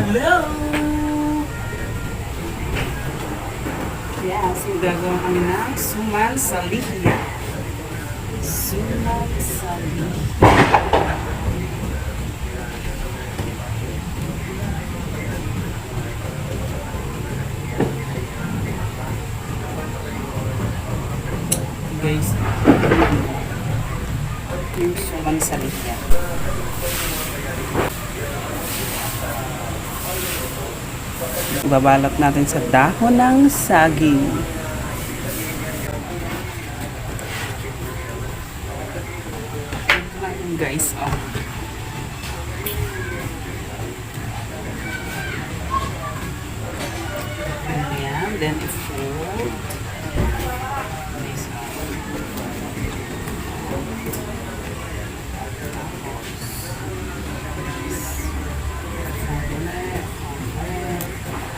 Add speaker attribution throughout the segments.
Speaker 1: Hello! Yeah, so gagawa kami ng suman sa liya. Suman sa liya. Guys, yung suman sa liya. Babalot natin sa dahon ng saging. Ayan guys, oh. Ayan, then i-fold.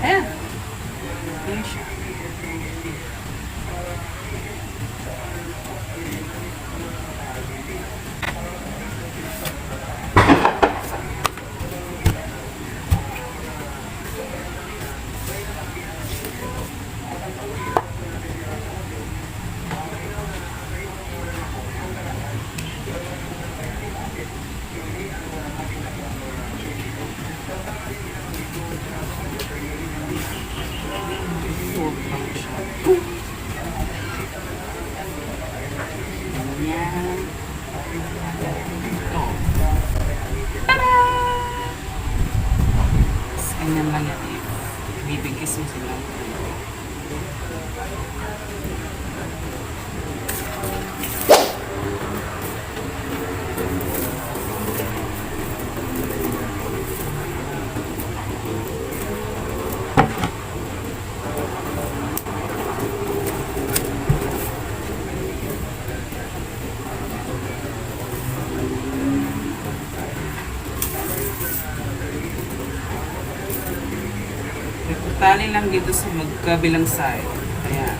Speaker 1: Ayan. Ayan siya. Ganyan lang yan eh. Bibigis mo sila. Tali lang dito sa magkabilang side. Ayan.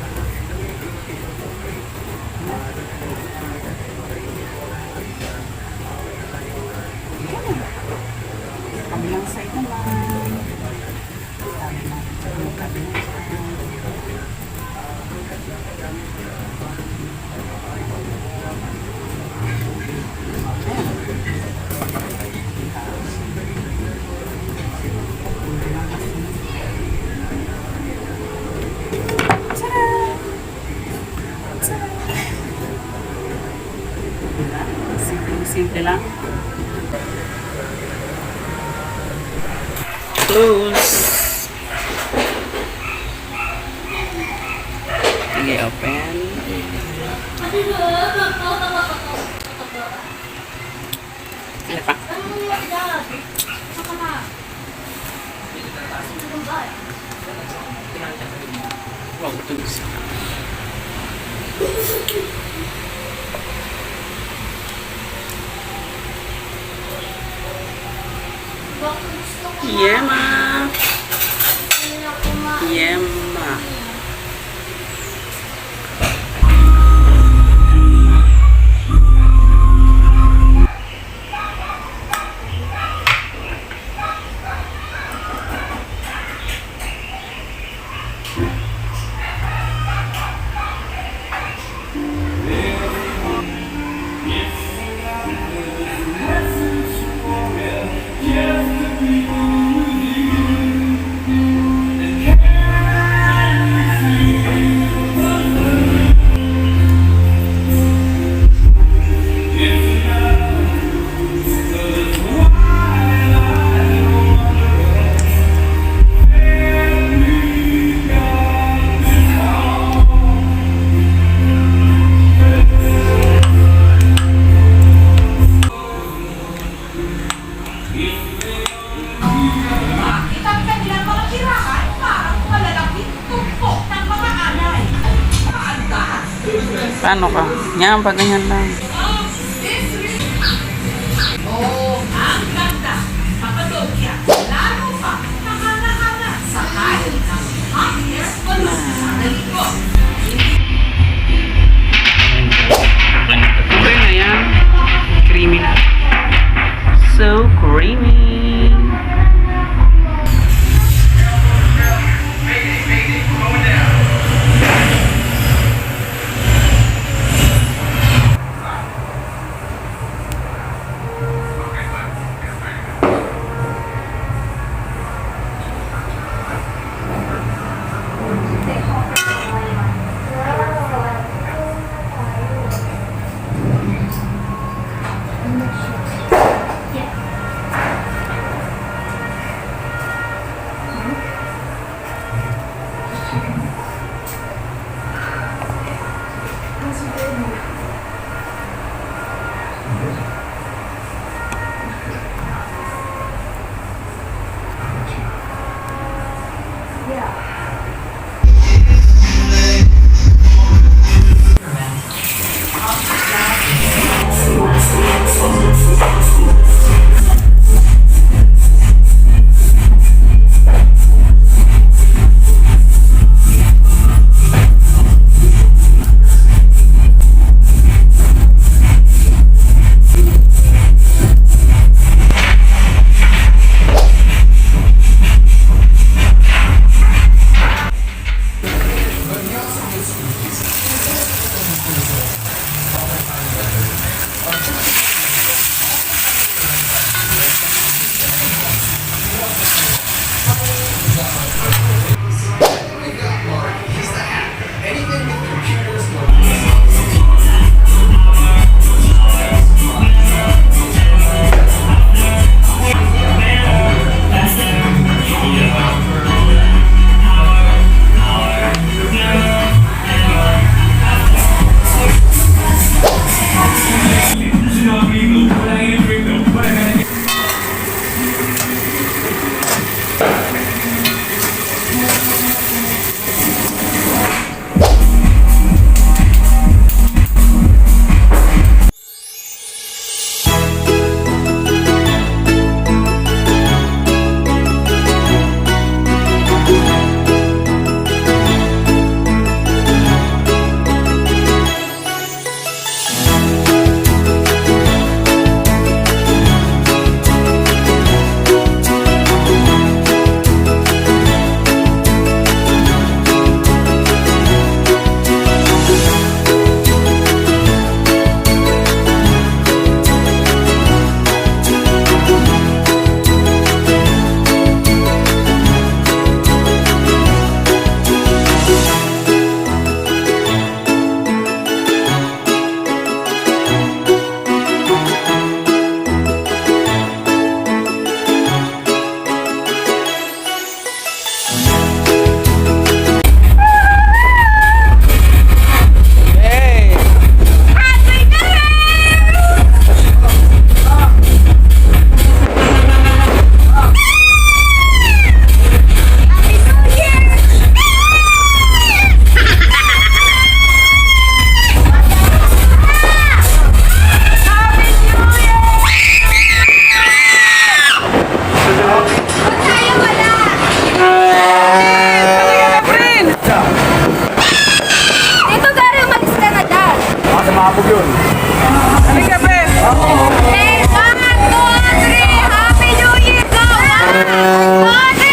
Speaker 1: Ayan. Kabilang side naman. Tali lang dito sa magkabilang side. Simple lang. Close. Okay, open. Ano pa? Wow, tulis. Yema. Yema. Paano ka? Yan, pag ganyan lang.
Speaker 2: Oh, ang ganda. Kapadokya. Lalo pa. Nakakana sa kain ng hot air balloon sa likod.
Speaker 1: Okay na yan. Creamy na. So creamy. Halika, Pe.
Speaker 2: Hey, 1, 2, 3, Happy New Year! Go! 1, 2, 3,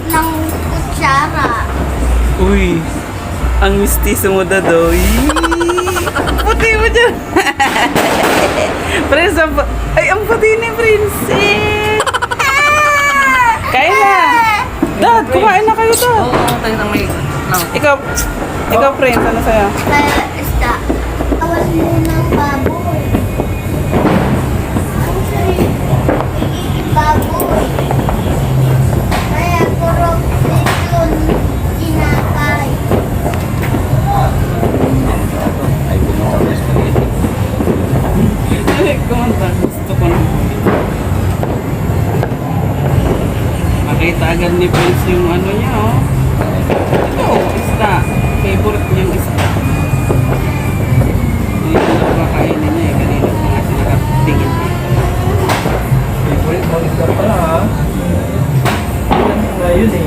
Speaker 2: ng kutsara.
Speaker 1: Uy, ang mistiso mo, Dadoy. Puti mo dyan. Prince, ay, ang puti ni Princess. Kain na. Dad, kumain na kayo, Dad.
Speaker 3: Oo, tayo na may...
Speaker 1: Ikaw, Prince, ano sa'yo?
Speaker 2: Kaya isda. Awas mo ng baboy. Ang sarili. Baboy. Kaya puro sityon tinapay.
Speaker 1: Ay, kumanta. Gusto ko na. Makita agad ni Prince yung ano niya, oh. Ito, isda. Favorite niyang isda. Hindi ko na kakainin niya, eh. Kanina ko nga siya nakatingin dito.
Speaker 3: Favorite mo isda pala ha. Ilan mo nga yun eh.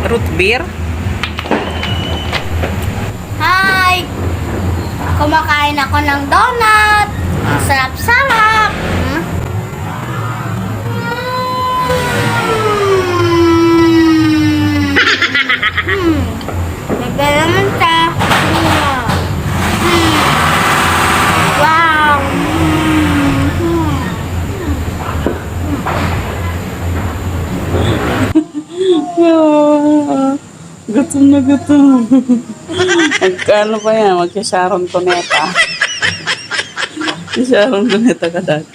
Speaker 1: Root beer?
Speaker 4: Hi! Kumakain ako ng donut. Ang sarap-sarap. Hmm? May naman siya. Wow!
Speaker 1: Gutom na gutom. Magkano pa yan? Magkasharon Cuneta. Sharon Cuneta ka dati.